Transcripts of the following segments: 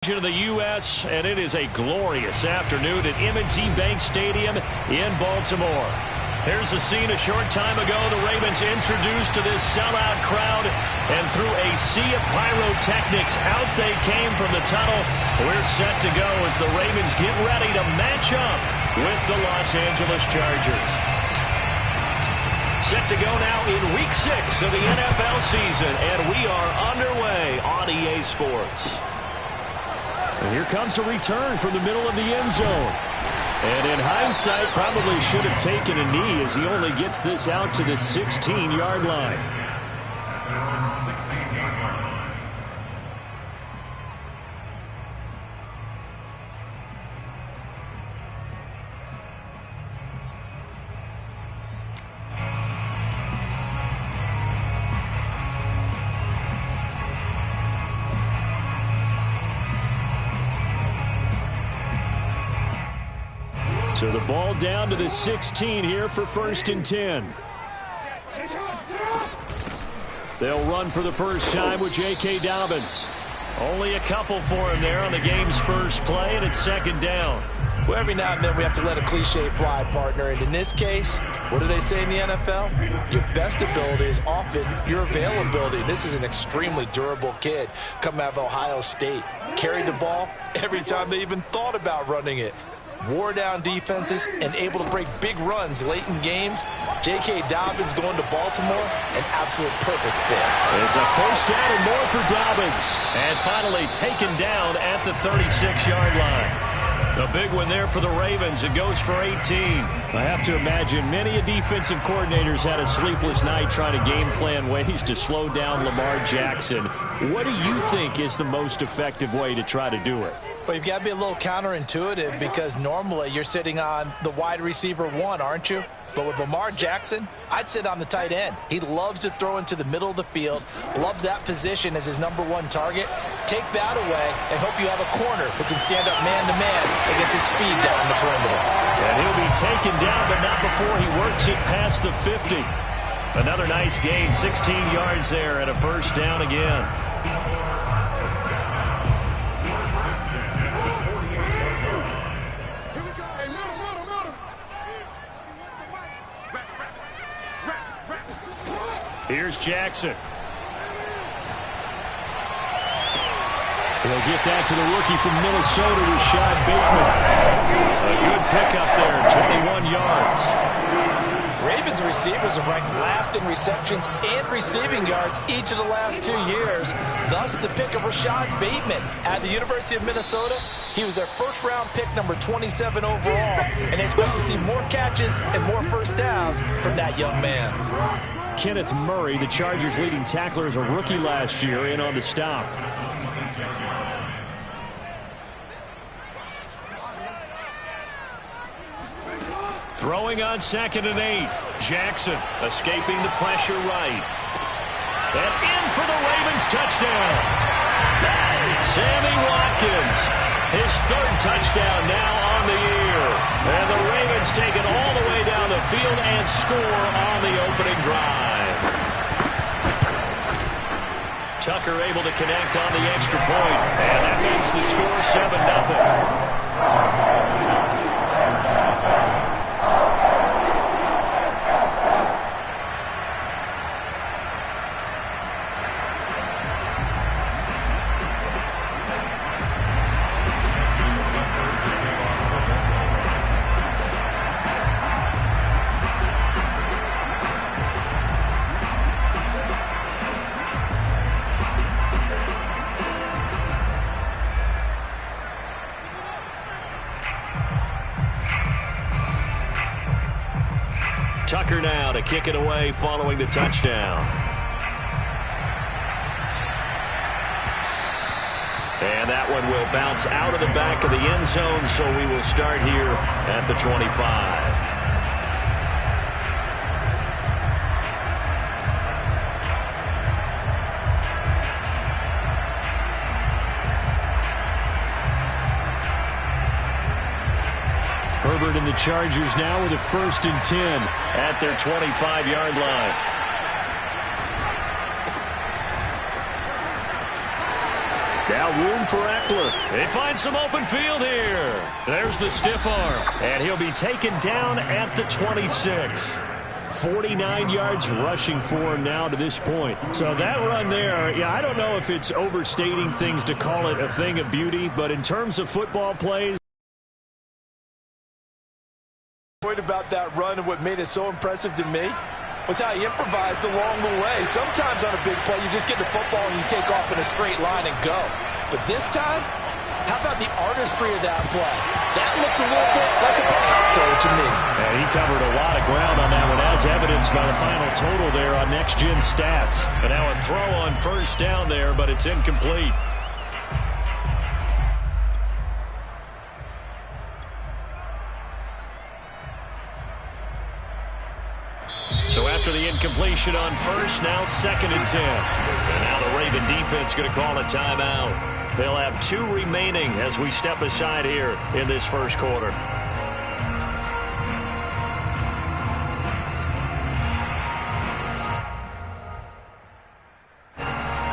Of the U.S., and it is a glorious afternoon at M&T Bank Stadium in Baltimore. Here's the scene a short time ago. The Ravens introduced to this sellout crowd, and through a sea of pyrotechnics, out they came from the tunnel. We're set to go as the Ravens get ready to match up with the Los Angeles Chargers. Set to go now in Week 6 of the NFL season, and we are underway on EA Sports. And here comes a return from the middle of the end zone. And in hindsight, probably should have taken a knee as he only gets this out to the 16-yard line. So the ball down to the 16 here for 1st and 10. They'll run for the first time with J.K. Dobbins. Only a couple for him there on the game's first play, and it's 2nd down. Well, every now and then we have to let a cliche fly, partner. And in this case, what do they say in the NFL? Your best ability is often your availability. This is an extremely durable kid coming out of Ohio State. Carried the ball every time they even thought about running it. Wore down defenses and able to break big runs late in games. J.K. Dobbins going to Baltimore, an absolute perfect fit. It's a 1st down and more for Dobbins. And finally taken down at the 36-yard line. A big one there for the Ravens. It goes for 18. I have to imagine many a defensive coordinators had a sleepless night trying to game plan ways to slow down Lamar Jackson. What do you think is the most effective way to try to do it? Well, you've got to be a little counterintuitive because normally you're sitting on the wide receiver 1, aren't you? But with Lamar Jackson, I'd sit on the tight end. He loves to throw into the middle of the field, loves that position as his #1 target. Take that away and hope you have a corner who can stand up man-to-man against his speed down the perimeter. And he'll be taken down, but not before he works it past the 50. Another nice gain, 16 yards there, and a 1st down again. Here's Jackson. He'll get that to the rookie from Minnesota, Rashad Bateman. A good pickup there, 21 yards. Ravens receivers are ranked last in receptions and receiving yards each of the last 2 years. Thus, the pick of Rashad Bateman at the University of Minnesota. He was their first-round pick, number 27 overall, and they expect to see more catches and more 1st downs from that young man. Kenneth Murray, the Chargers' leading tackler, as a rookie last year, in on the stop. Throwing on 2nd and 8. Jackson escaping the pressure right. And in for the Ravens touchdown. Sammy Watkins, his 3rd touchdown now on the year. And the Ravens take it all the way down the field and score on the opening drive. Tucker able to connect on the extra point. And that makes the score 7-0. Tucker now to kick it away following the touchdown. And that one will bounce out of the back of the end zone, so we will start here at the 25. Herbert and the Chargers now with a 1st and 10 at their 25-yard line. Now got room for Eckler. They find some open field here. There's the stiff arm. And he'll be taken down at the 26. 49 yards rushing for him now to this point. So that run there, yeah, I don't know if it's overstating things to call it a thing of beauty, but in terms of football plays, about that run and what made it so impressive to me was how he improvised along the way. Sometimes on a big play, you just get the football and you take off in a straight line and go. But this time, how about the artistry of that play? That looked a little bit like a Picasso to me. And he covered a lot of ground on that one, as evidenced by the final total there on Next Gen Stats. And now a throw on first down there, but it's incomplete. So after the incompletion on first, now 2nd and 10. And now the Raven defense going to call a timeout. They'll have 2 remaining as we step aside here in this first quarter.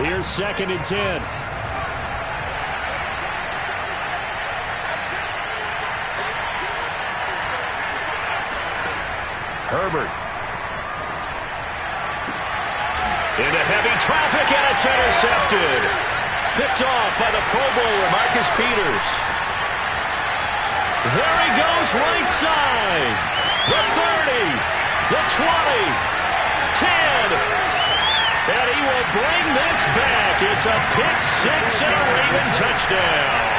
Here's 2nd and 10. Herbert. Into heavy traffic, and it's intercepted. Picked off by the Pro Bowler, Marcus Peters. There he goes, right side. The 30, the 20, 10. And he will bring this back. It's a pick six and a Raven touchdown.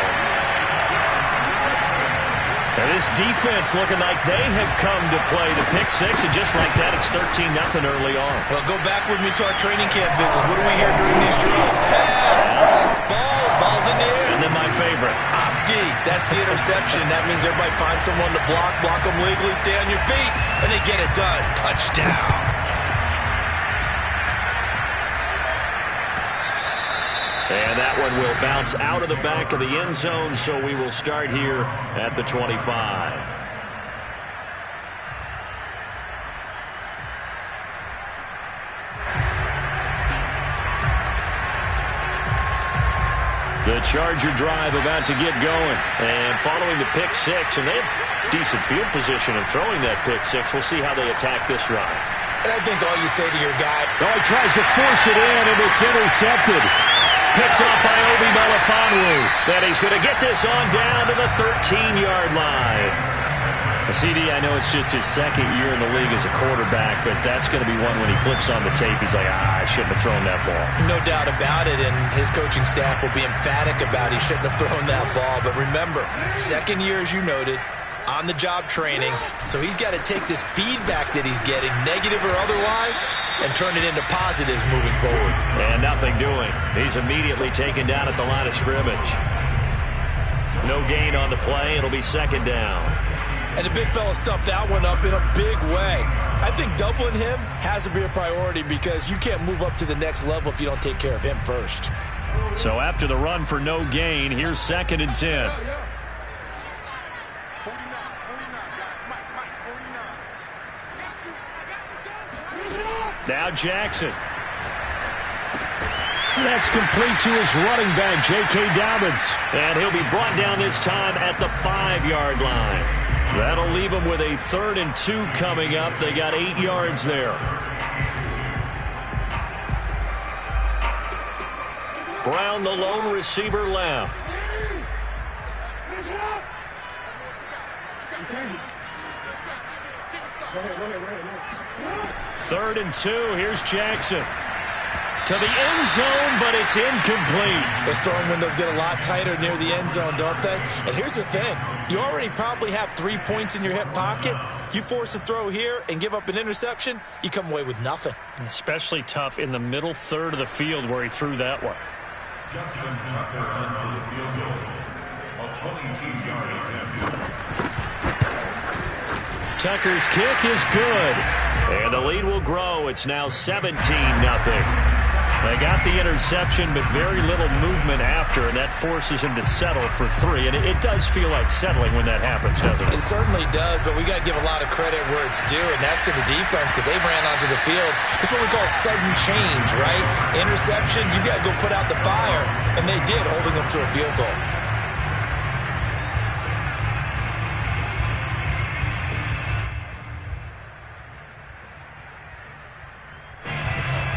And this defense looking like they have come to play the pick six, and just like that, it's 13-0 early on. Well, go back with me to our training camp visit. What do we hear during these drills? Pass! Ball's in the air. And then my favorite. Oski, that's the interception. That means everybody finds someone to block them legally, stay on your feet, and they get it done. Touchdown. And that one will bounce out of the back of the end zone, so we will start here at the 25. The Charger drive about to get going. And following the pick six, and they have decent field position in throwing that pick six. We'll see how they attack this drive. And I think all you say to your guy, he tries to force it in, and it's intercepted. Picked up by Obi Melifonwu. That he's going to get this on down to the 13-yard line. CD, I know it's just his second year in the league as a quarterback, but that's going to be one when he flips on the tape, he's like, I shouldn't have thrown that ball. No doubt about it, and his coaching staff will be emphatic about he shouldn't have thrown that ball. But remember, second year, as you noted, on-the-job training, so he's got to take this feedback that he's getting, negative or otherwise, and turn it into positives moving forward. And nothing doing. He's immediately taken down at the line of scrimmage. No gain on the play. It'll be second down. And the big fella stuffed that one up in a big way. I think doubling him has to be a priority because you can't move up to the next level if you don't take care of him first. So after the run for no gain, here's 2nd and 10. Now Jackson. That's complete to his running back, J.K. Dobbins. And he'll be brought down this time at the 5-yard line. That'll leave him with a 3rd and 2 coming up. They got 8 yards there. Brown, the lone receiver, left. 3rd and 2. Here's Jackson. To the end zone, but it's incomplete. Those throwing windows get a lot tighter near the end zone, don't they? And here's the thing. You already probably have 3 points in your hip pocket. You force a throw here and give up an interception, you come away with nothing. Especially tough in the middle third of the field where he threw that one. Justin Tucker on for the field goal. A 22-yard attempt. Tucker's kick is good. And the lead will grow. It's now 17-0. They got the interception, but very little movement after, and that forces him to settle for 3. And it does feel like settling when that happens, doesn't it? It certainly does, but we got to give a lot of credit where it's due, and that's to the defense because they ran onto the field. It's what we call sudden change, right? Interception, you got to go put out the fire, and they did, holding them to a field goal.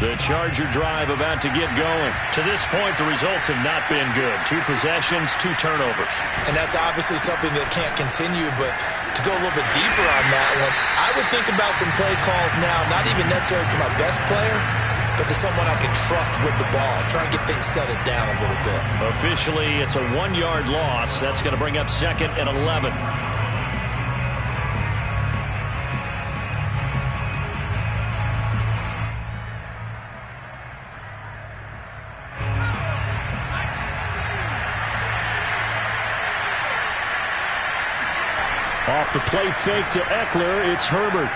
The Charger drive about to get going. To this point, the results have not been good. 2 possessions, 2 turnovers. And that's obviously something that can't continue, but to go a little bit deeper on that one, I would think about some play calls now, not even necessarily to my best player, but to someone I can trust with the ball. Try and get things settled down a little bit. Officially, it's a 1-yard loss. That's going to bring up 2nd and 11. Off the play fake to Eckler, it's Herbert.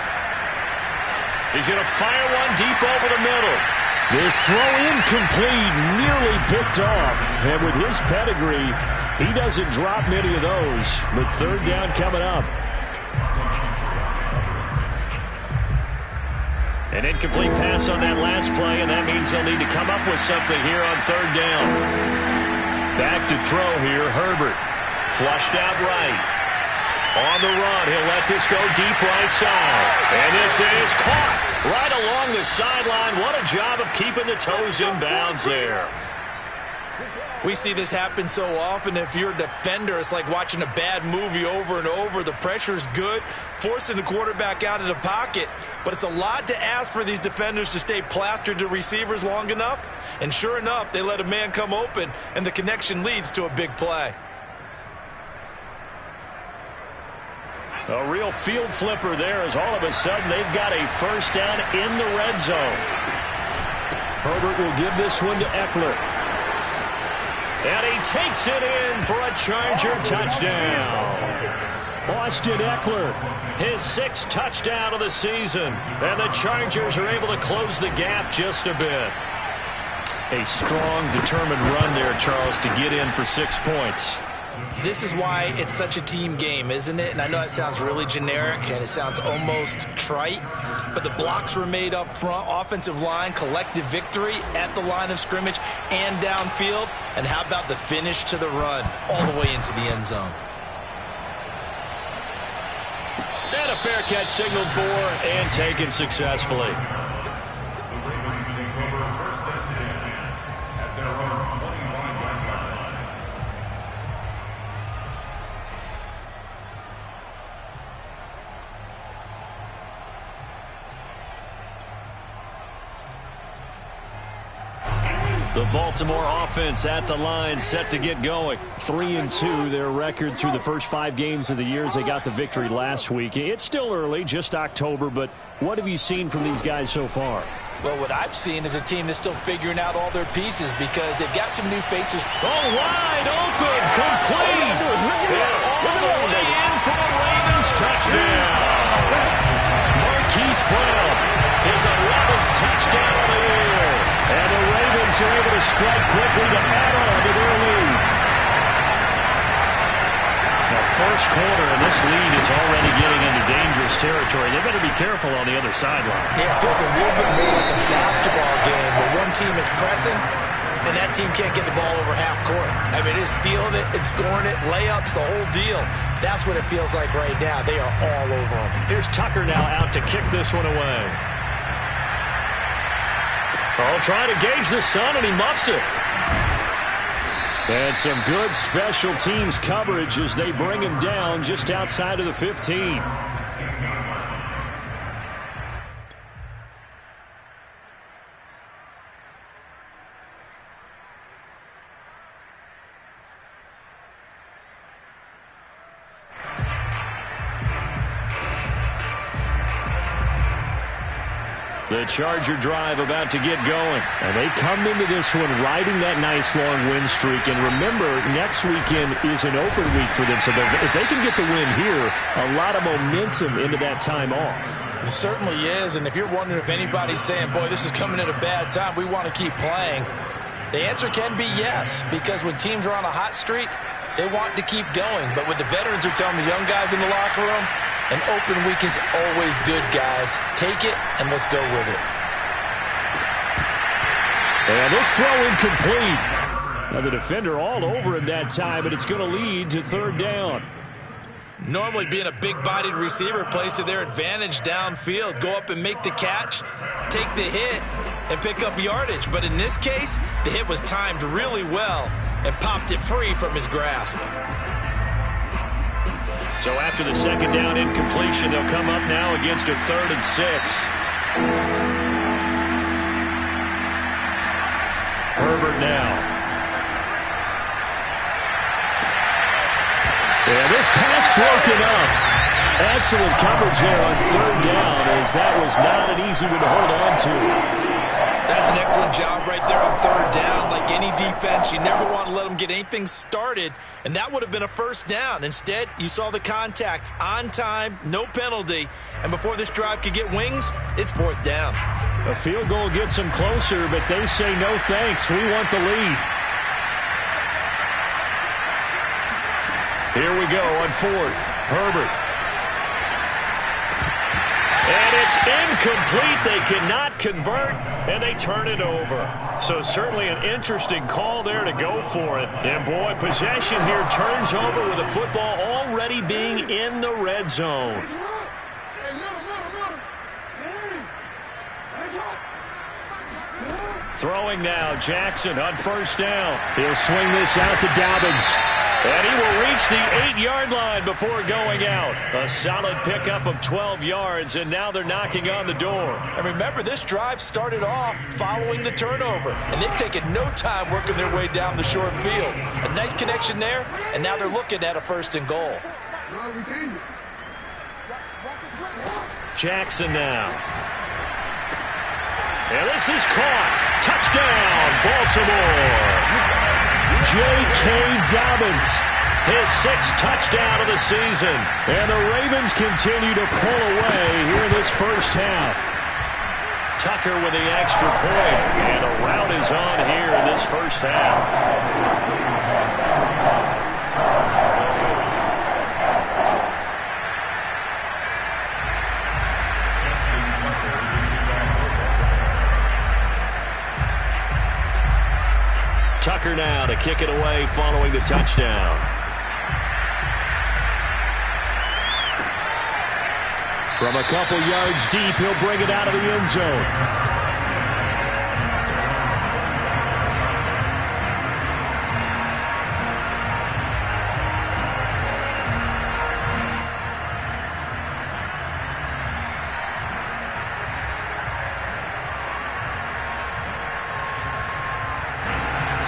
He's going to fire one deep over the middle. This throw incomplete, nearly picked off. And with his pedigree, he doesn't drop many of those. But 3rd down coming up. An incomplete pass on that last play, and that means they'll need to come up with something here on 3rd down. Back to throw here, Herbert. Flushed out right. On the run, he'll let this go deep right side. And this is caught right along the sideline. What a job of keeping the toes in bounds there. We see this happen so often. If you're a defender, it's like watching a bad movie over and over. The pressure's good, forcing the quarterback out of the pocket. But it's a lot to ask for these defenders to stay plastered to receivers long enough. And sure enough, they let a man come open, and the connection leads to a big play. A real field flipper there as all of a sudden they've got a 1st down in the red zone. Herbert will give this one to Eckler. And he takes it in for a Charger touchdown. Austin Eckler, his 6th touchdown of the season. And the Chargers are able to close the gap just a bit. A strong, determined run there, Charles, to get in for 6 points. This is why it's such a team game, isn't it? And I know it sounds really generic and it sounds almost trite, but the blocks were made up front, offensive line, collective victory at the line of scrimmage and downfield. And how about the finish to the run all the way into the end zone? And a fair catch signaled for and taken successfully. The Ravens take over 1st and 10 at their own 25-yard line. The Baltimore offense at the line, set to get going. 3-2, their record through the first 5 games of the year as they got the victory last week. It's still early, just October, but what have you seen from these guys so far? Well, what I've seen is a team that's still figuring out all their pieces because they've got some new faces. Oh, wide open, complete. All the way in for a Ravens touchdown. Marquise Brown, his 11th touchdown of the year. And the Ravens are able to strike quickly to add on to their lead. The first quarter, and this lead is already getting into dangerous territory. They better be careful on the other sideline. Yeah, it feels a little bit more like a basketball game where one team is pressing and that team can't get the ball over half court. I mean, it's stealing it, it's scoring it, layups, the whole deal. That's what it feels like right now. They are all over them. Here's Tucker now out to kick this one away. Oh, trying to gauge the sun, and he muffs it. And some good special teams coverage as they bring him down just outside of the 15. The Charger drive about to get going. And they come into this one riding that nice long win streak. And remember, next weekend is an open week for them. So if they can get the win here, a lot of momentum into that time off. It certainly is. And if you're wondering if anybody's saying, boy, this is coming at a bad time, we want to keep playing, the answer can be yes. Because when teams are on a hot streak, they want to keep going. But what the veterans are telling the young guys in the locker room, an open week is always good, guys. Take it, and let's go with it. And this throw incomplete. Now the defender all over him that time, but it's going to lead to third down. Normally being a big-bodied receiver plays to their advantage downfield. Go up and make the catch, take the hit, and pick up yardage. But in this case, the hit was timed really well and popped it free from his grasp. So after the second down incompletion, they'll come up now against a 3rd and 6. Herbert now. And this pass broken up. Excellent coverage there on 3rd down, as that was not an easy one to hold on to. That's an excellent job right there on 3rd down. Like any defense, you never want to let them get anything started, and that would have been a 1st down. Instead, you saw the contact on time, no penalty, and before this drive could get wings, it's 4th down. A field goal gets them closer, but they say no thanks. We want the lead. Here we go on 4th. Herbert. And it's incomplete. They cannot convert, and they turn it over. So certainly an interesting call there to go for it. And, boy, possession here turns over with the football already being in the red zone. Throwing now, Jackson on 1st down. He'll swing this out to Dobbins. And he will reach the 8-yard line before going out. A solid pickup of 12 yards, and now they're knocking on the door. And remember, this drive started off following the turnover, and they've taken no time working their way down the short field. A nice connection there, and now they're looking at a 1st and goal. Jackson now. And this is caught. Touchdown, Baltimore. J.K. Dobbins, his 6th touchdown of the season. And the Ravens continue to pull away here in this first half. Tucker with the extra point, and a rout is on here in this first half. Tucker now to kick it away following the touchdown. From a couple yards deep, he'll bring it out of the end zone.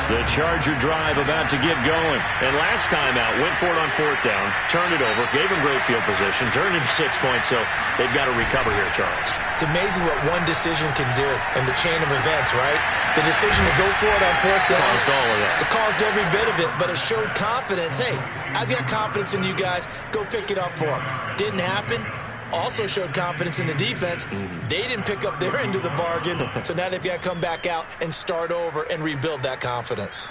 The Charger drive about to get going. And last time out, went for it on 4th down, turned it over, gave them great field position, turned into 6 points, so they've got to recover here, Charles. It's amazing what one decision can do in the chain of events, right? The decision to go for it on 4th down. Caused all of that. It caused every bit of it, but it showed confidence. Hey, I've got confidence in you guys. Go pick it up for them. Didn't happen. Also showed confidence in the defense. They didn't pick up their end of the bargain, so now they've got to come back out and start over and rebuild that confidence.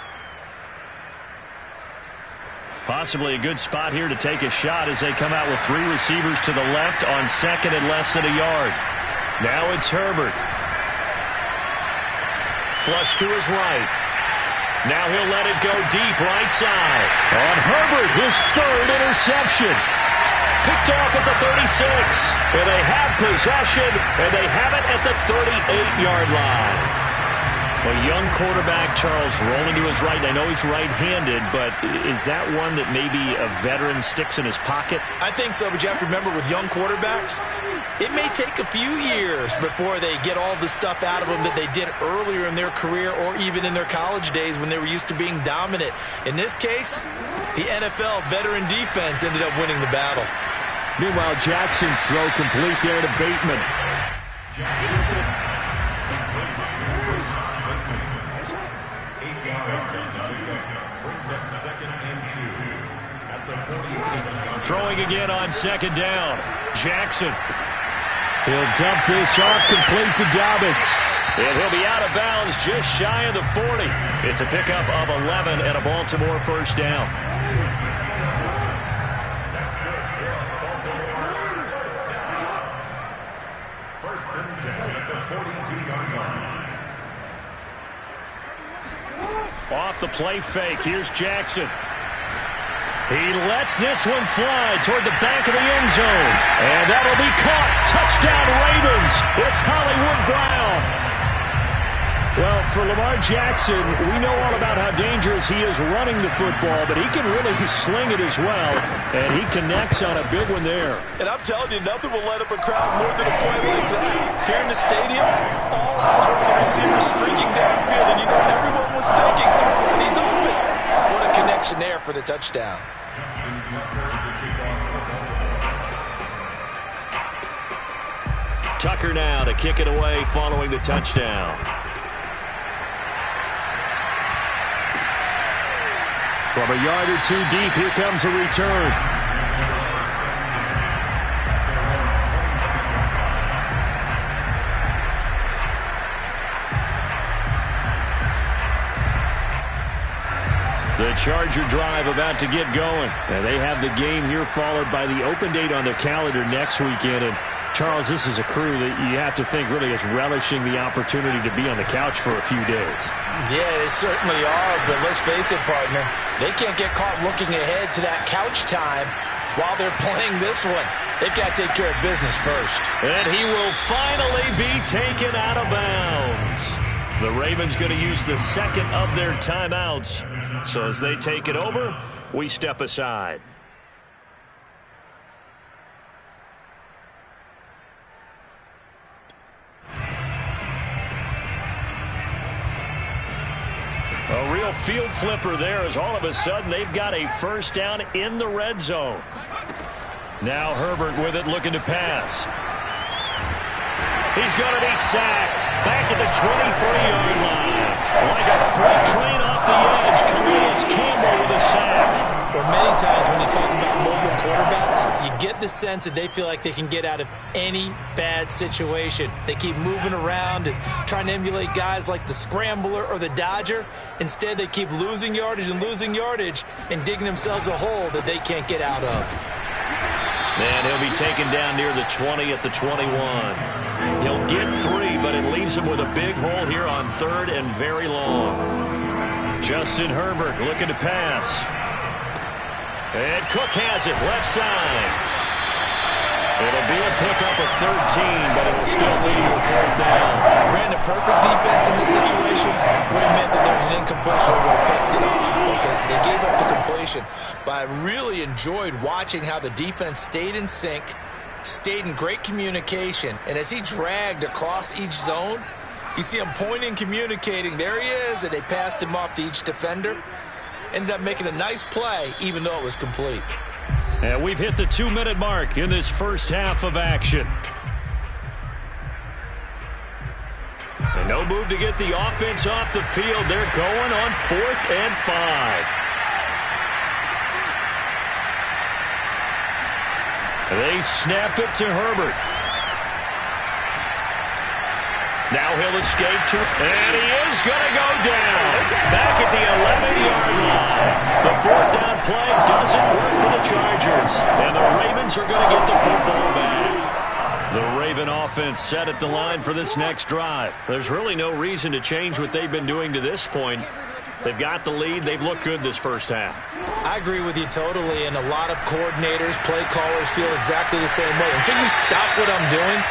Possibly a good spot here to take a shot as they come out with 3 receivers to the left on 2nd and less than a yard. Now it's Herbert. Flush to his right. Now he'll let it go deep right side. On Herbert, his 3rd interception. Picked off at the 36. And they have possession, and they have it at the 38-yard line. A young quarterback, Charles, rolling to his right. I know he's right-handed, but is that one that maybe a veteran sticks in his pocket? I think so, but you have to remember with young quarterbacks, it may take a few years before they get all the stuff out of them that they did earlier in their career or even in their college days when they were used to being dominant. In this case, the NFL veteran defense ended up winning the battle. Meanwhile, Jackson's throw complete there to Bateman. Brings up 2nd and 2 at the 46. Throwing again on 2nd down. Jackson. He'll dump this off complete to Dobbins. And he'll be out of bounds just shy of the 40. It's a pickup of 11 and a Baltimore first down. That's good. Baltimore first down. 1st and 10 at the 42-yard line. Off the play fake. Here's Jackson. He lets this one fly toward the back of the end zone. And that'll be caught. Touchdown Ravens. It's Hollywood Brown. Well, for Lamar Jackson, we know all about how dangerous he is running the football, but he can really sling it as well, and he connects on a big one there. And I'm telling you, nothing will let up a crowd more than a play like that. Here in the stadium, all eyes were on the receiver streaking downfield, and you know everyone was thinking, throw it, he's open. What a connection there for the touchdown. Tucker now to kick it away following the touchdown. From a yard or two deep, here comes a return. The Charger drive about to get going. And they have the game here followed by the open date on their calendar next weekend. And Charles, this is a crew that you have to think really is relishing the opportunity to be on the couch for a few days. Yeah, they certainly are, but let's face it, partner. They can't get caught looking ahead to that couch time while they're playing this one. They've got to take care of business first. And he will finally be taken out of bounds. The Ravens going to use the second of their timeouts. So as they take it over, we step aside. A real field flipper there as all of a sudden they've got a first down in the red zone. Now Herbert with it looking to pass. He's going to be sacked back at the 23-yard line. Like a freight train off the edge, Calais Campbell with a sack. Well, many times when you talk about mobile quarterbacks, you get the sense that they feel like they can get out of any bad situation. They keep moving around and trying to emulate guys like the Scrambler or the Dodger. Instead, they keep losing yardage and digging themselves a hole that they can't get out of. And he'll be taken down near the 20 at the 21. He'll get 3, but it leaves him with a big hole here on 3rd and very long. Justin Herbert looking to pass. And Cook has it, left side. It'll be a pickup of 13, but it'll still lead to a 4th down. Ran a perfect defense in this situation. Would have meant that there was an incompletion that would have picked it off. Okay, so they gave up the completion. But I really enjoyed watching how the defense stayed in sync, stayed in great communication, and as he dragged across each zone, you see him pointing, communicating. There he is, and they passed him off to each defender. Ended up making a nice play, even though it was complete. And we've hit the 2-minute mark in this first half of action. And no move to get the offense off the field. They're going on 4th and 5. They snap it to Herbert. Now he'll escape to, and he is going to go down. Back at the 11-yard line. The 4th down play doesn't work for the Chargers. And the Ravens are going to get the football back. The Raven offense set at the line for this next drive. There's really no reason to change what they've been doing to this point. They've got the lead. They've looked good this first half. I agree with you totally, and a lot of coordinators, play callers feel exactly the same way. Until you stop what I'm doing,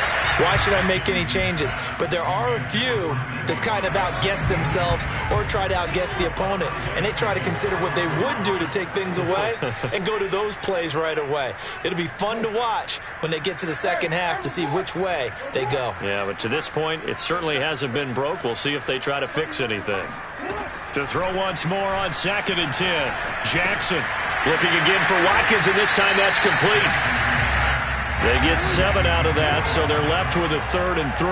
why should I make any changes? But there are a few that kind of outguess themselves or try to outguess the opponent, and they try to consider what they would do to take things away and go to those plays right away. It'll be fun to watch when they get to the second half to see which way they go. Yeah, but to this point, it certainly hasn't been broke. We'll see if they try to fix anything. To throw once more on 2nd and 10. Jackson looking again for Watkins, and this time that's complete. They get 7 out of that, so they're left with a 3rd and 3.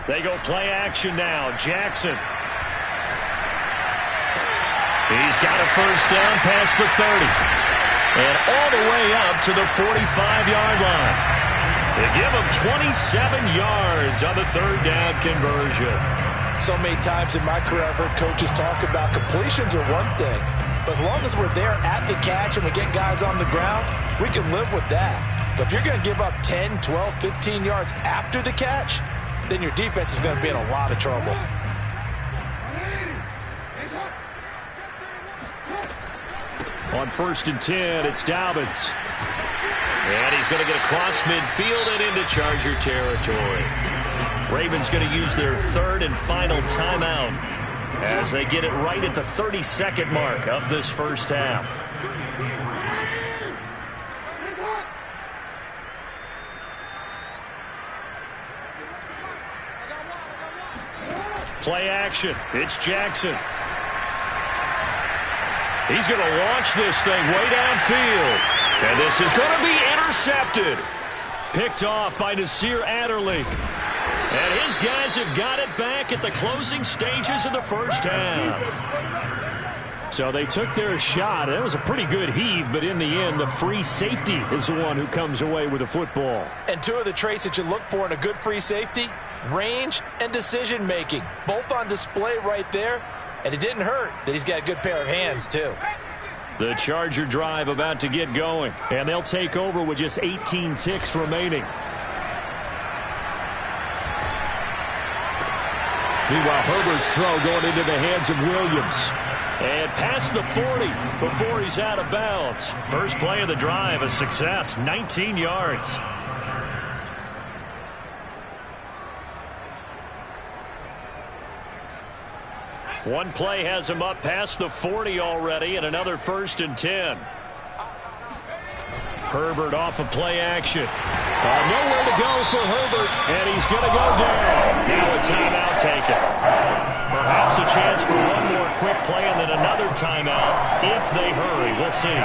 They go play action now. Jackson. He's got a first down past the 30. And all the way up to the 45-yard line. They give him 27 yards on the 3rd down conversion. So many times in my career I've heard coaches talk about completions are one thing. But as long as we're there at the catch and we get guys on the ground, we can live with that. But if you're going to give up 10, 12, 15 yards after the catch, then your defense is going to be in a lot of trouble. On 1st and 10, it's Dobbins. And he's going to get across midfield and into Charger territory. Ravens going to use their 3rd and final timeout as they get it right at the 32nd mark of this first half. Play action. It's Jackson. He's going to launch this thing way downfield. And this is going to be intercepted. Picked off by Nasir Adderley. And his guys have got it back at the closing stages of the first half. So they took their shot. It was a pretty good heave, but in the end, the free safety is the one who comes away with the football. And 2 of the traits that you look for in a good free safety, range and decision-making. Both on display right there. And it didn't hurt that he's got a good pair of hands, too. The Charger drive about to get going, and they'll take over with just 18 ticks remaining. Meanwhile, Herbert's throw going into the hands of Williams. And past the 40 before he's out of bounds. First play of the drive, a success, 19 yards. One play has him up past the 40 already, and another 1st and 10. Herbert off of play action. Nowhere to go for Herbert, and he's going to go down. Now a timeout taken. Perhaps a chance for one more quick play and then another timeout if they hurry. We'll see.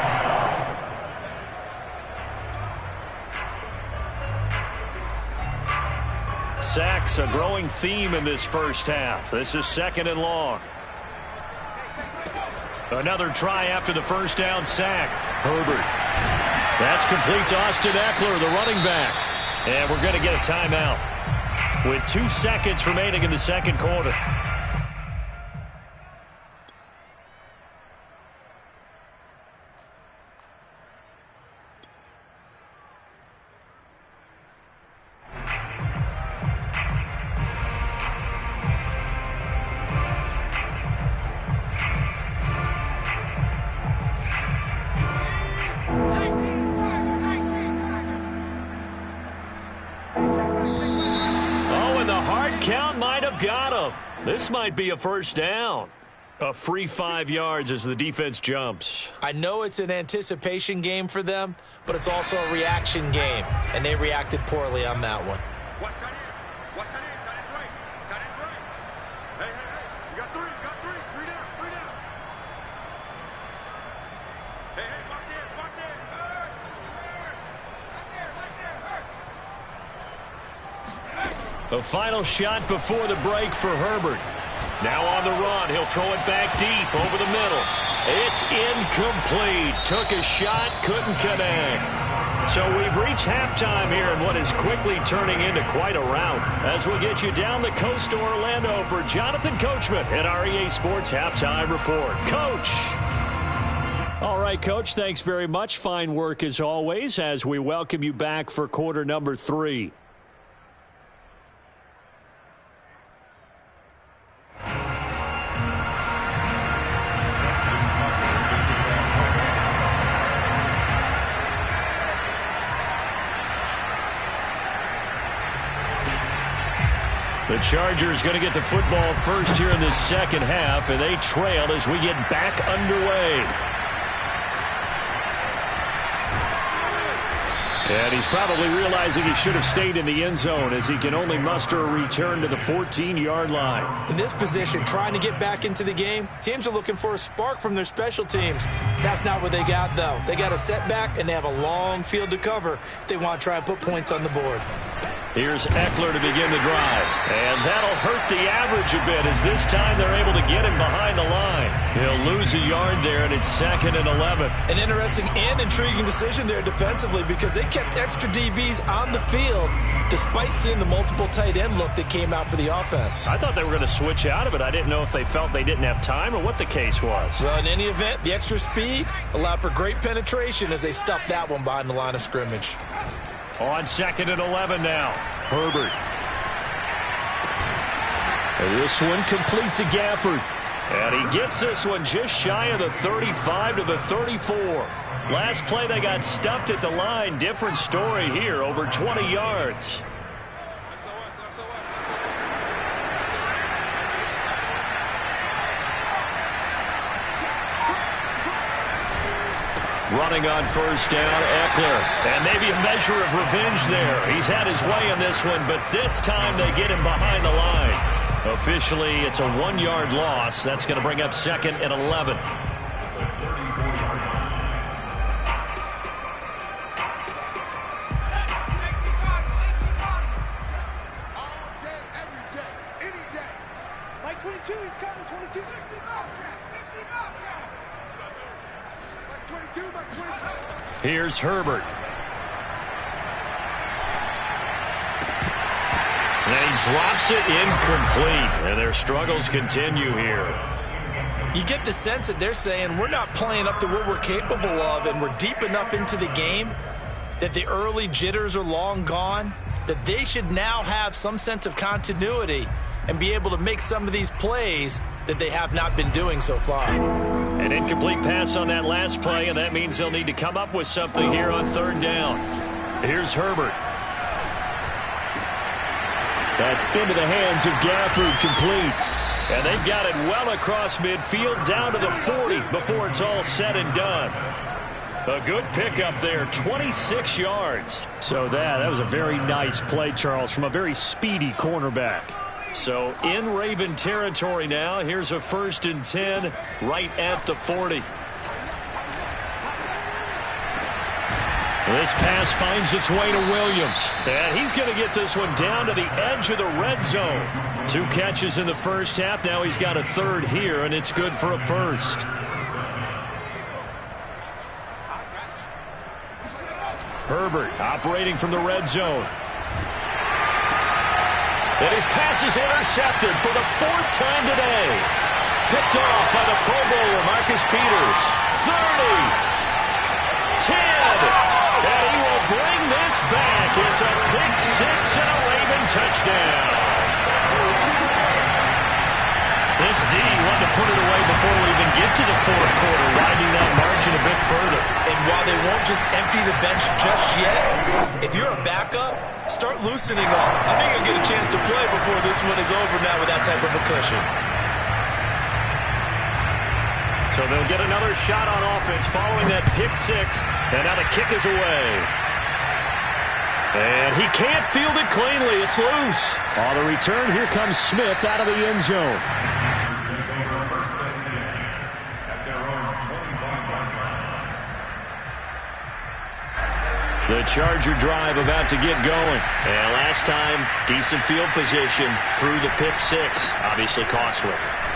Sacks, a growing theme in this first half. This is 2nd and long. Another try after the first down sack. Herbert. That's complete to Austin Eckler, the running back. And we're going to get a timeout with 2 seconds remaining in the second quarter. This might be a first down. A free 5 yards as the defense jumps. I know it's an anticipation game for them, but it's also a reaction game, and they reacted poorly on that one. Watch that in. Watch that in. Tight end's right. Tight end's right. Hey, hey, hey. You got 3. You got 3. 3 down. 3 down. Hey, hey, watch it. Watch it. Right there. The final shot before the break for Herbert. Now on the run, he'll throw it back deep over the middle. It's incomplete. Took a shot, couldn't connect. So we've reached halftime here in what is quickly turning into quite a rout. As we'll get you down the coast to Orlando for Jonathan Coachman at our EA Sports Halftime Report. Coach. All right, Coach, thanks very much. Fine work as always as we welcome you back for quarter number 3. The Chargers going to get the football first here in this second half, and they trail as we get back underway. And he's probably realizing he should have stayed in the end zone as he can only muster a return to the 14-yard line. In this position, trying to get back into the game, teams are looking for a spark from their special teams. That's not what they got, though. They got a setback, and they have a long field to cover if they want to try and put points on the board. Here's Eckler to begin the drive. And that'll hurt the average a bit as this time they're able to get him behind the line. He'll lose a yard there, and it's 2nd and 11. An interesting and intriguing decision there defensively because they kept extra DBs on the field despite seeing the multiple tight end look that came out for the offense. I thought they were going to switch out of it. I didn't know if they felt they didn't have time or what the case was. Well, in any event, the extra speed allowed for great penetration as they stuffed that one behind the line of scrimmage. On 2nd and 11 now. Herbert. And this one complete to Gafford. And he gets this one just shy of the 35 to the 34. Last play they got stuffed at the line. Different story here, over 20 yards. Running on first down, Eckler. And maybe a measure of revenge there. He's had his way in this one, but this time they get him behind the line. Officially, it's a 1-yard loss. That's going to bring up 2nd and 11. All day, every day, any day. Like 22, he's coming, 22. 60 Like 22, like 22. Here's Herbert. And he drops it incomplete. And their struggles continue here. You get the sense that they're saying we're not playing up to what we're capable of, and we're deep enough into the game that the early jitters are long gone, that they should now have some sense of continuity and be able to make some of these plays that they have not been doing so far. An incomplete pass on that last play, and that means they'll need to come up with something here on 3rd down. Here's Herbert. That's into the hands of Gafford, complete. And they've got it well across midfield, down to the 40 before it's all said and done. A good pickup there, 26 yards. So that was a very nice play, Charles, from a very speedy cornerback. So in Raven territory now. Here's a 1st and 10 right at the 40. This pass finds its way to Williams. And he's going to get this one down to the edge of the red zone. 2 catches in the first half. Now he's got a 3rd here, and it's good for a 1st. Herbert operating from the red zone. And his pass is intercepted for the 4th time today. Picked off by the Pro Bowler, Marcus Peters. 30. 10. And he will bring this back. It's a pick 6 and a Raven touchdown. This D wanted to put it away before we even get to the 4th quarter, widening that margin a bit further. And while they won't just empty the bench just yet, if you're a backup, start loosening up. I think you'll get a chance to play before this one is over now with that type of a cushion. So they'll get another shot on offense following that pick 6, and now the kick is away. And he can't field it cleanly. It's loose. On the return, here comes Smith out of the end zone. The Charger drive about to get going. And last time, decent field position through the pick 6. Obviously costly.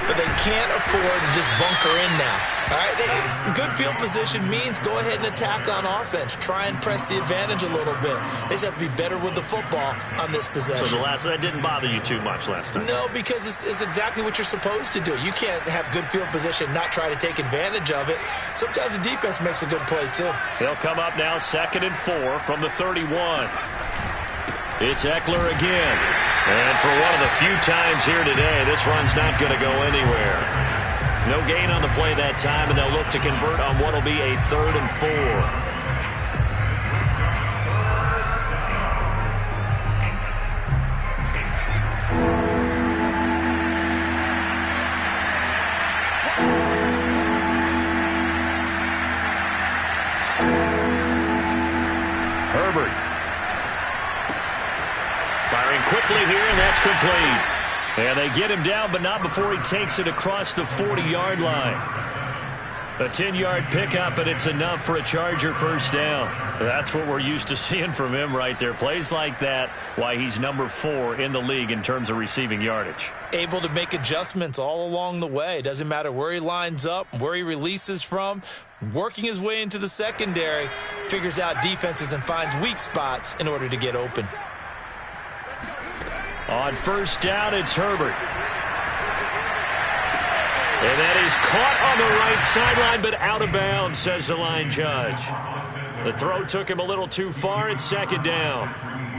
But they can't afford to just bunker in now. All right, good field position means go ahead and attack on offense. Try and press the advantage a little bit. They just have to be better with the football on this possession. So that didn't bother you too much last time? No, because it's exactly what you're supposed to do. You can't have good field position, not try to take advantage of it. Sometimes the defense makes a good play, too. They'll come up now 2nd and 4 from the 31. It's Eckler again. And for one of the few times here today, this run's not going to go anywhere. No gain on the play that time, and they'll look to convert on what will be a 3rd and 4. Herbert complete. And they get him down, but not before he takes it across the 40-yard line. A 10-yard pickup, and it's enough for a Charger first down. That's what we're used to seeing from him right there. Plays like that, why he's number 4 in the league in terms of receiving yardage. Able to make adjustments all along the way. Doesn't matter where he lines up, where he releases from. Working his way into the secondary, figures out defenses and finds weak spots in order to get open. On first down, it's Herbert. And that is caught on the right sideline, but out of bounds, says the line judge. The throw took him a little too far. It's second down.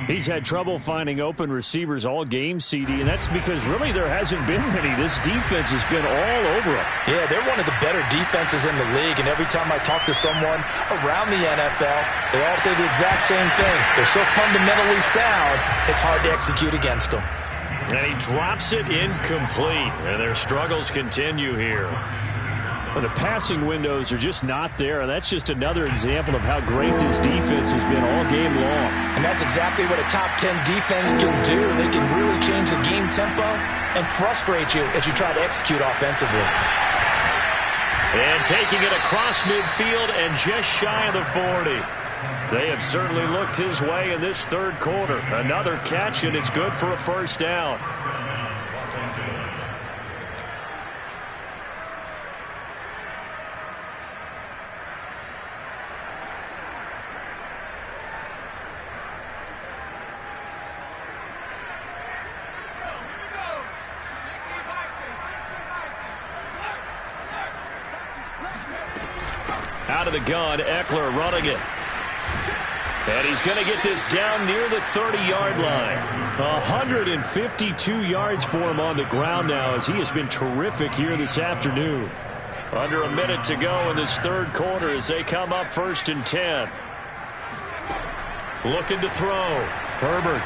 He's had trouble finding open receivers all game, CD, and that's because really there hasn't been many. This defense has been all over him. Yeah, they're one of the better defenses in the league, and every time I talk to someone around the NFL, they all say the exact same thing. They're so fundamentally sound, it's hard to execute against them. And he drops it incomplete, and their struggles continue here. Well, the passing windows are just not there, and that's just another example of how great this defense has been all game long. And that's exactly what a top 10 defense can do. They can really change the game tempo and frustrate you as you try to execute offensively. And taking it across midfield and just shy of the 40. They have certainly looked his way in this third quarter. Another catch, and it's good for a first down. Out of the gun, Eckler running it. And he's going to get this down near the 30-yard line. 152 yards for him on the ground now as he has been terrific here this afternoon. Under a minute to go in this third quarter as they come up 1st and 10. Looking to throw. Herbert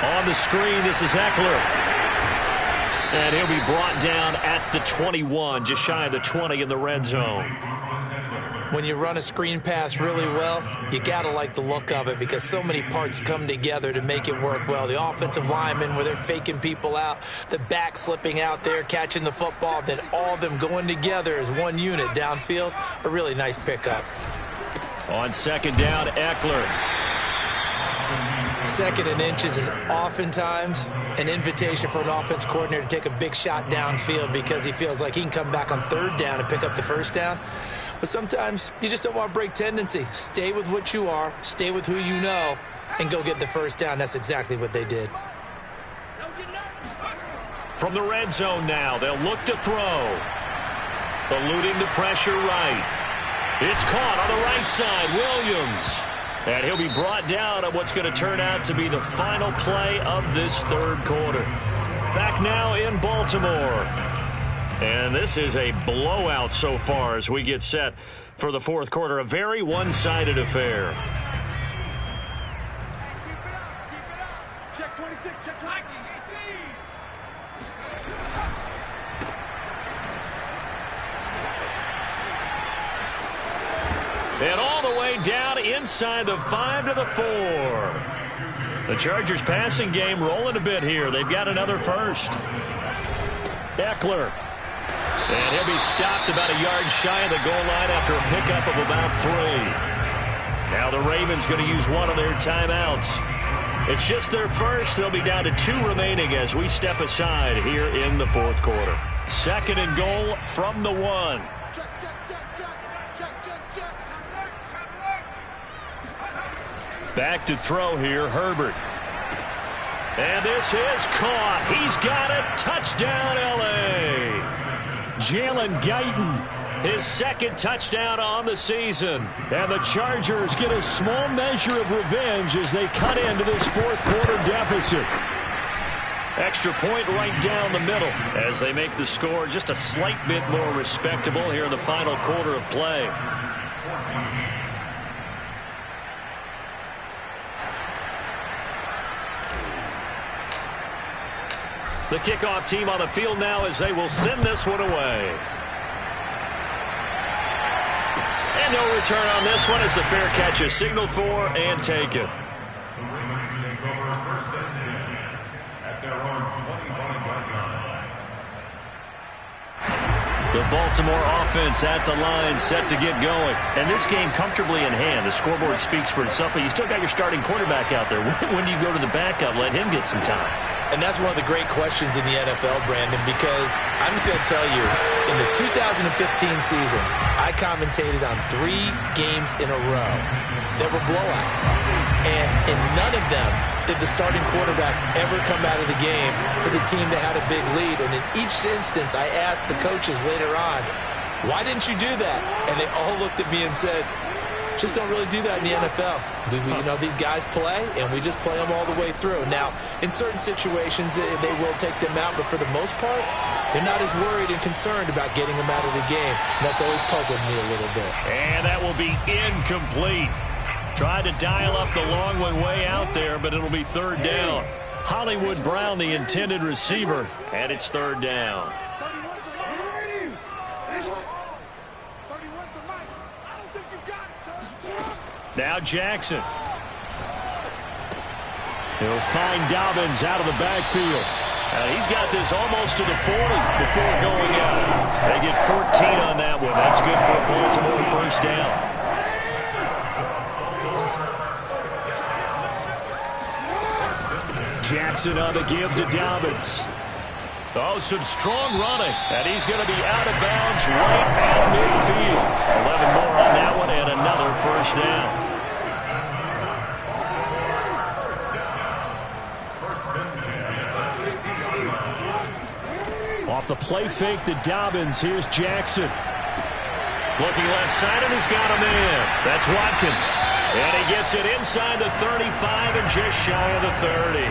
on the screen. This is Eckler. And he'll be brought down at the 21, just shy of the 20 in the red zone. When you run a screen pass really well, you got to like the look of it because so many parts come together to make it work well. The offensive linemen, where they're faking people out, the back slipping out there, catching the football, then all of them going together as one unit downfield, a really nice pickup. On second down, Eckler. Second and inches is oftentimes an invitation for an offense coordinator to take a big shot downfield because he feels like he can come back on third down and pick up the first down. But sometimes you just don't want to break tendency. Stay with what you are, stay with who you know, and go get the first down. That's exactly what they did. From the red zone now, they'll look to throw. Eluding the pressure right. It's caught on the right side, Williams. And he'll be brought down on what's going to turn out to be the final play of this third quarter. Back now in Baltimore. And this is a blowout so far as we get set for the fourth quarter. A very one-sided affair. Keep it up. Check 26, check 18. And all the way down inside the 5 to the 4. The Chargers passing game rolling a bit here. They've got another first. Eckler. And he'll be stopped about a yard shy of the goal line after a pickup of about 3. Now the Ravens going to use one of their timeouts. It's just their first. They'll be down to 2 remaining as we step aside here in the fourth quarter. Second and goal from the 1. Check. Back to throw here, Herbert. And this is caught. He's got it. Touchdown, L.A. Jalen Guyton, his second touchdown on the season. And the Chargers get a small measure of revenge as they cut into this fourth quarter deficit. Extra point right down the middle as they make the score just a slight bit more respectable here in the final quarter of play. The kickoff team on the field now as they will send this one away. And no return on this one as the fair catch is signaled for and taken. at their own 25-yard line. The Baltimore offense at the line, set to get going. And this game comfortably in hand. The scoreboard speaks for itself, but you still got your starting quarterback out there. When do you go to the backup? Let him get some time. And that's one of the great questions in the NFL, Brandon, because I'm just going to tell you, in the 2015 season, I commentated on 3 games in a row that were blowouts. And in none of them did the starting quarterback ever come out of the game for the team that had a big lead. And in each instance, I asked the coaches later on, why didn't you do that? And they all looked at me and said, just don't really do that in the NFL. You know, these guys play, and we just play them all the way through. Now, in certain situations, they will take them out, but for the most part, they're not as worried and concerned about getting them out of the game. And that's always puzzled me a little bit. And that will be incomplete. Tried to dial up the long one way out there, but it'll be third down. Hollywood Brown, the intended receiver, and it's third down. Now Jackson. He'll find Dobbins out of the backfield. He's got this almost to the 40 before going out. They get 14 on that one. That's good for a Baltimore first down. Jackson on the give to Dobbins. Oh, some strong running. And he's going to be out of bounds right at midfield. 11 more on that one and another first down. Off the play fake to Dobbins. Here's Jackson. Looking left side, and he's got him in. That's Watkins. And he gets it inside the 35 and just shy of the 30.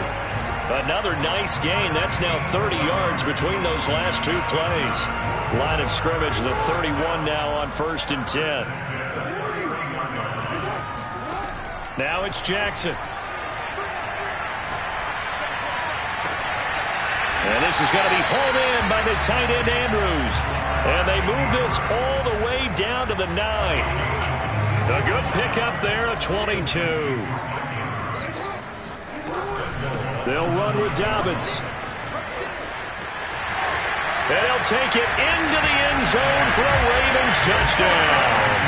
Another nice gain. That's now 30 yards between those last 2 plays. Line of scrimmage, the 31 now on 1st and 10. Now it's Jackson. And this is going to be hauled in by the tight end Andrews. And they move this all the way down to the 9. A good pickup there, a 22. They'll run with Dobbins. And he'll take it into the end zone for a Ravens touchdown.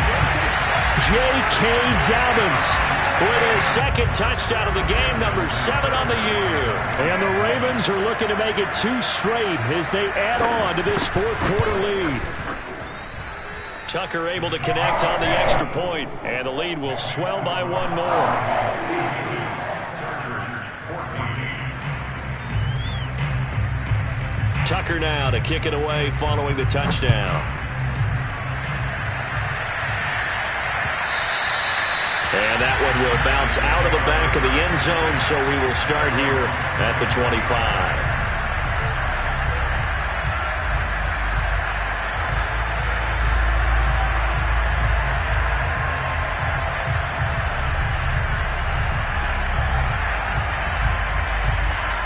J.K. Dobbins with his 2nd touchdown of the game, number 7 on the year. And the Ravens are looking to make it 2 straight as they add on to this 4th quarter lead. Tucker able to connect on the extra point, and the lead will swell by 1 more. Tucker now to kick it away following the touchdown. And that one will bounce out of the back of the end zone, so we will start here at the 25.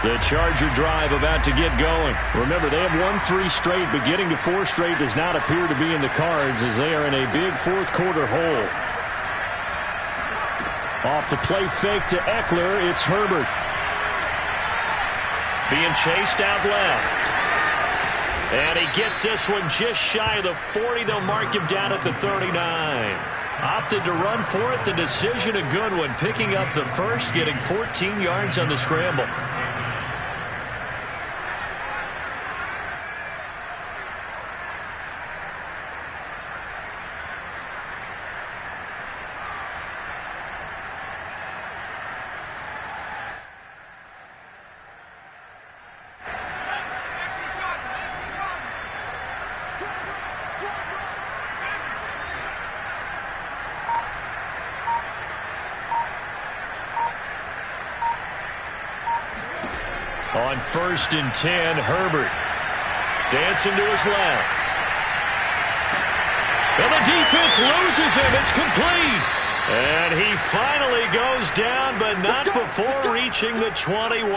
The Charger drive about to get going. Remember, they have won 3 straight, but getting to 4 straight does not appear to be in the cards as they are in a big 4th quarter hole. Off the play fake to Eckler, it's Herbert. Being chased out left. And he gets this one just shy of the 40. They'll mark him down at the 39. Opted to run for it. The decision a good one. Picking up the first, getting 14 yards on the scramble. On 1st and 10, Herbert dancing to his left. And the defense loses him. It's complete. And he finally goes down, but not before reaching the 21.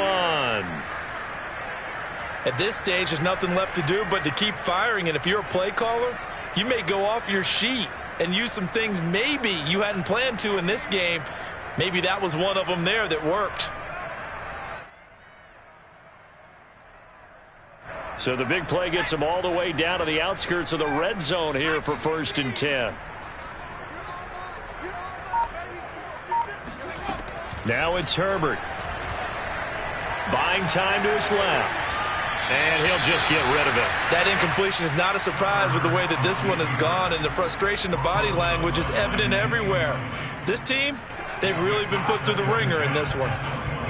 At this stage, there's nothing left to do but to keep firing. And if you're a play caller, you may go off your sheet and use some things maybe you hadn't planned to in this game. Maybe that was one of them there that worked. So the big play gets them all the way down to the outskirts of the red zone here for 1st and 10. Now it's Herbert. Buying time to his left. And he'll just get rid of it. That incompletion is not a surprise with the way that this one has gone, and the frustration, the body language is evident everywhere. This team, they've really been put through the ringer in this one.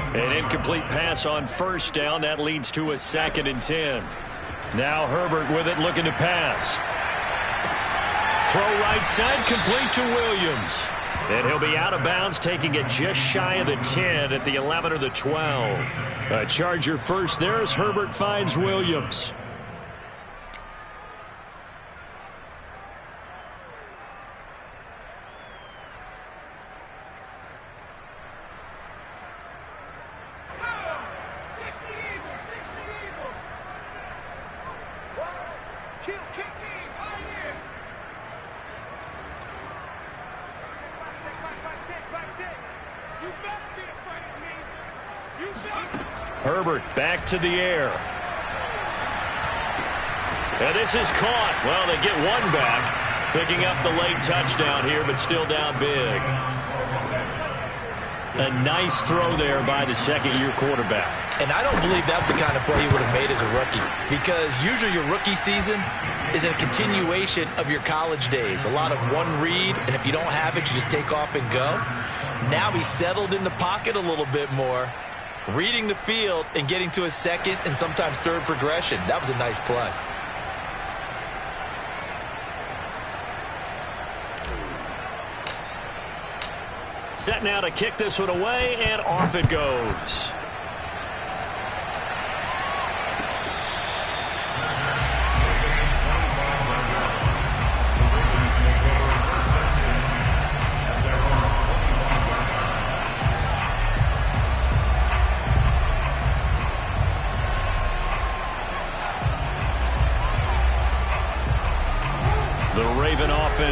An incomplete pass on 1st down. That leads to a 2nd and 10. Now Herbert with it, looking to pass. Throw right side, complete to Williams. And he'll be out of bounds, taking it just shy of the 10 at the 11 or the 12. A Charger first there as Herbert finds Williams. Herbert back to the air. And this is caught. Well, they get one back, picking up the late touchdown here, but still down big. A nice throw there by the second-year quarterback. And I don't believe that's the kind of play he would have made as a rookie, because usually your rookie season is a continuation of your college days. A lot of one read, and if you don't have it, you just take off and go. Now he's settled in the pocket a little bit more, reading the field and getting to a second and sometimes third progression. That was a nice play. Set now to kick this one away, and off it goes.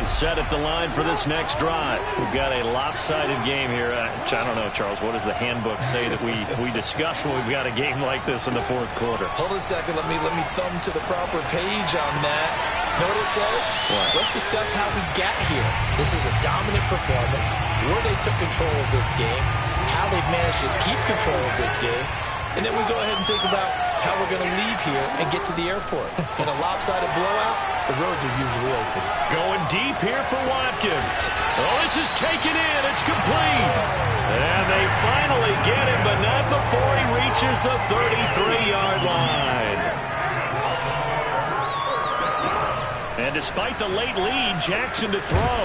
Set at the line for this next drive. We've got a lopsided game here. I don't know, Charles, what does the handbook say that we discuss when we've got a game like this in the 4th quarter? Hold on a second. Let me thumb to the proper page on that. Know what it says? What? Let's discuss how we got here. This is a dominant performance, where they took control of this game, how they've managed to keep control of this game, and then we go ahead and think about how we're going to leave here and get to the airport. In a lopsided blowout, the roads are usually open. Going deep here for Watkins. Oh, this is taken in. It's complete. And they finally get him, but not before he reaches the 33-yard line. And despite the late lead, Jackson to throw.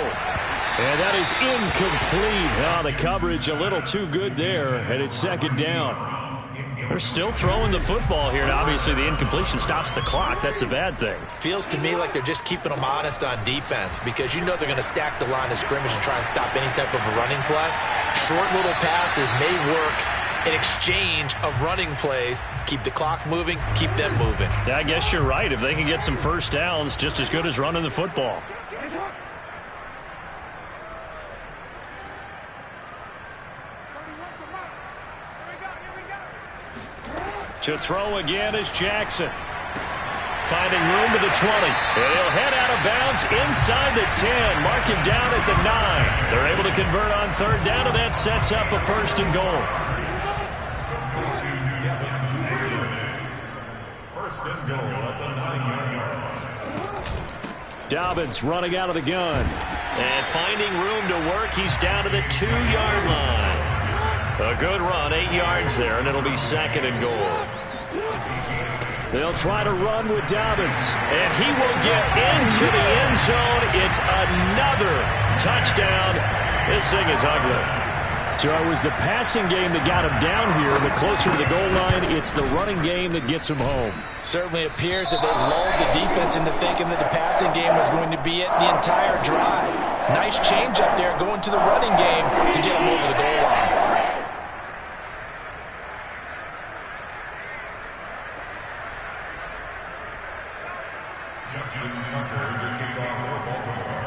And that is incomplete. Oh, the coverage a little too good there, and it's 2nd down. They're still throwing the football here, and obviously the incompletion stops the clock. That's a bad thing. Feels to me like they're just keeping them honest on defense, because you know they're going to stack the line of scrimmage and try and stop any type of a running play. Short little passes may work in exchange of running plays. Keep the clock moving, keep them moving. I guess you're right. If they can get some first downs, just as good as running the football. To throw again is Jackson. Finding room to the 20. And he'll head out of bounds inside the 10. Mark him down at the 9. They're able to convert on 3rd down, and that sets up a 1st and goal. 1st and goal at the 9-yard line. Dobbins running out of the gun. And finding room to work, he's down to the 2-yard line. A good run, 8 yards there, and it'll be 2nd and goal. They'll try to run with Dobbins, and he will get into the end zone. It's another touchdown. This thing is ugly. So it was the passing game that got him down here, but closer to the goal line, it's the running game that gets him home. Certainly appears that they lulled the defense into thinking that the passing game was going to be it the entire drive. Nice change up there going to the running game to get him over the goal line. Justin Tucker to kick off for Baltimore.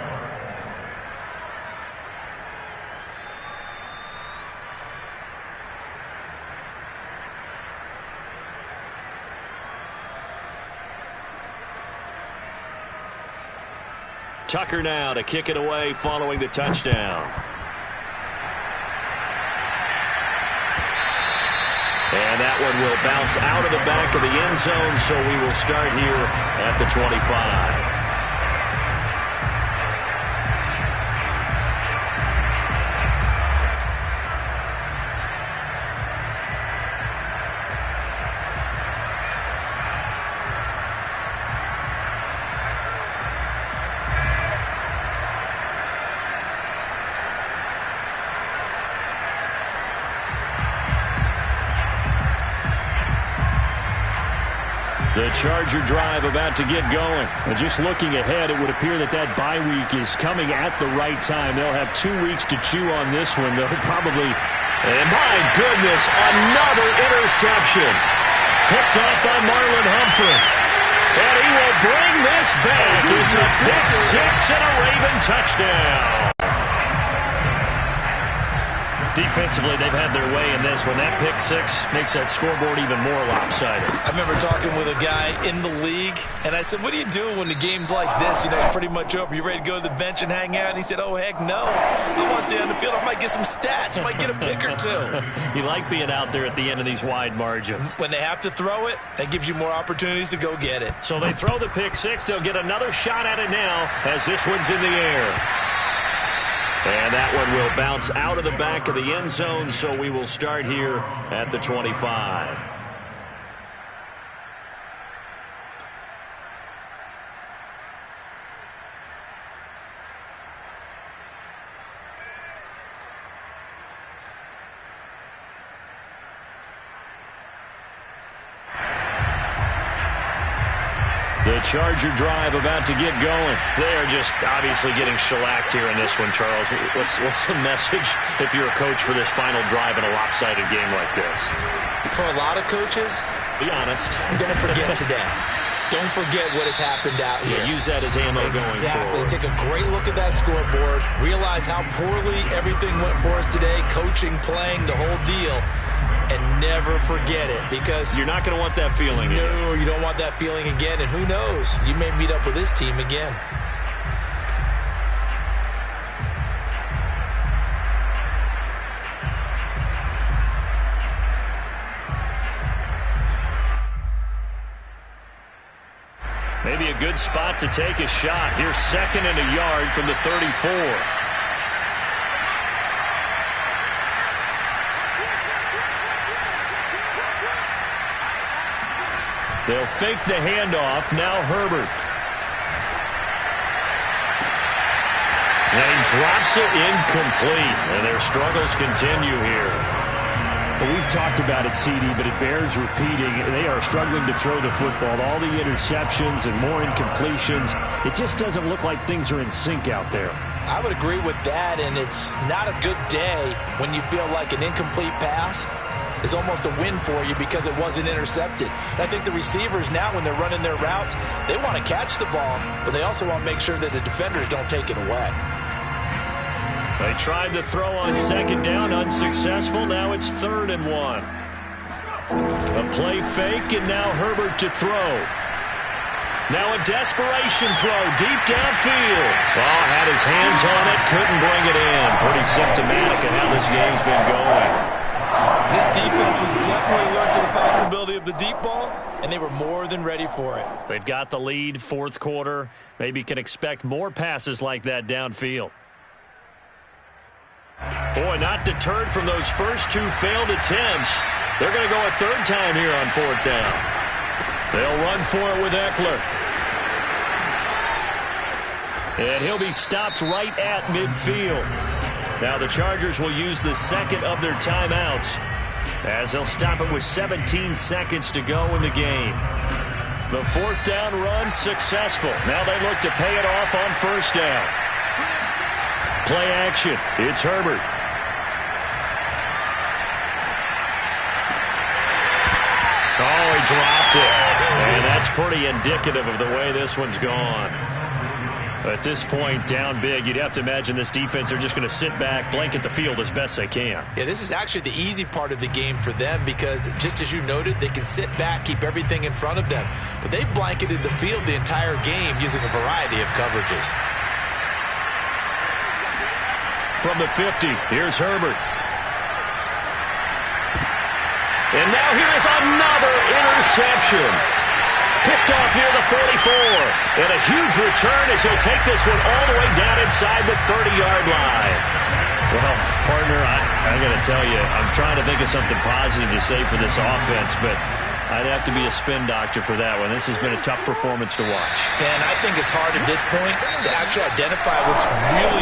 Tucker now to kick it away following the touchdown. And that one will bounce out of the back of the end zone, so we will start here at the 25. The Charger drive about to get going. And just looking ahead, it would appear that bye week is coming at the right time. They'll have 2 weeks to chew on this one. They'll probably... And my goodness, another interception. Picked off by Marlon Humphrey. And he will bring this back. It's a pick six and a Raven touchdown. Defensively, they've had their way in this one. That pick six makes that scoreboard even more lopsided. I remember talking with a guy in the league, and I said, what do you do when the game's like this? You know, it's pretty much over. You ready to go to the bench and hang out? And he said, oh, heck no. I want to stay on the field. I might get some stats. I might get a pick or two. You like being out there at the end of these wide margins. When they have to throw it, that gives you more opportunities to go get it. So they throw the pick six. They'll get another shot at it now as this one's in the air. And that one will bounce out of the back of the end zone, so we will start here at the 25. The Charger drive about to get going. They are just obviously getting shellacked here in this one, Charles. What's the message if you're a coach for this final drive in a lopsided game like this? For a lot of coaches, be honest. Don't forget today. Don't forget what has happened out here. Yeah, use that as ammo going forward. Exactly. Take a great look at that scoreboard. Realize how poorly everything went for us today. Coaching, playing, the whole deal. And never forget it, because you're not going to want that feeling again. No, you don't want that feeling again. And who knows? You may meet up with this team again. Maybe a good spot to take a shot. Here's 2nd and a yard from the 34. They'll fake the handoff. Now Herbert. And he drops it incomplete. And their struggles continue here. Well, we've talked about it, CD, but it bears repeating. They are struggling to throw the football. All the interceptions and more incompletions. It just doesn't look like things are in sync out there. I would agree with that, and it's not a good day when you feel like an incomplete pass is almost a win for you because it wasn't intercepted. And I think the receivers now, when they're running their routes, they want to catch the ball, but they also want to make sure that the defenders don't take it away. They tried to throw on 2nd down, unsuccessful. Now it's 3rd and 1. A play fake, and now Herbert to throw. Now a desperation throw deep downfield. Oh, had his hands on it, couldn't bring it in. Pretty symptomatic of how this game's been going. This defense was definitely alert to the possibility of the deep ball, and they were more than ready for it. They've got the lead, 4th quarter. Maybe can expect more passes like that downfield. Boy, not deterred from those first 2 failed attempts. They're going to go a 3rd time here on 4th down. They'll run for it with Eckler. And he'll be stopped right at midfield. Now the Chargers will use the 2nd of their timeouts as they'll stop it with 17 seconds to go in the game. The 4th down run successful. Now they look to pay it off on 1st down. Play action. It's Herbert. Oh, he dropped it. And that's pretty indicative of the way this one's gone. At this point, down big, you'd have to imagine this defense are just going to sit back, blanket the field as best they can. Yeah, this is actually the easy part of the game for them because, just as you noted, they can sit back, keep everything in front of them. But they've blanketed the field the entire game using a variety of coverages. from the 50. Here's Herbert. And now here is another interception. Picked off near the 44. And a huge return as he'll take this one all the way down inside the 30-yard line. Well, partner, I got to tell you, I'm trying to think of something positive to say for this offense, but I'd have to be a spin doctor for that one. This has been a tough performance to watch. And I think it's hard at this point to actually identify what's really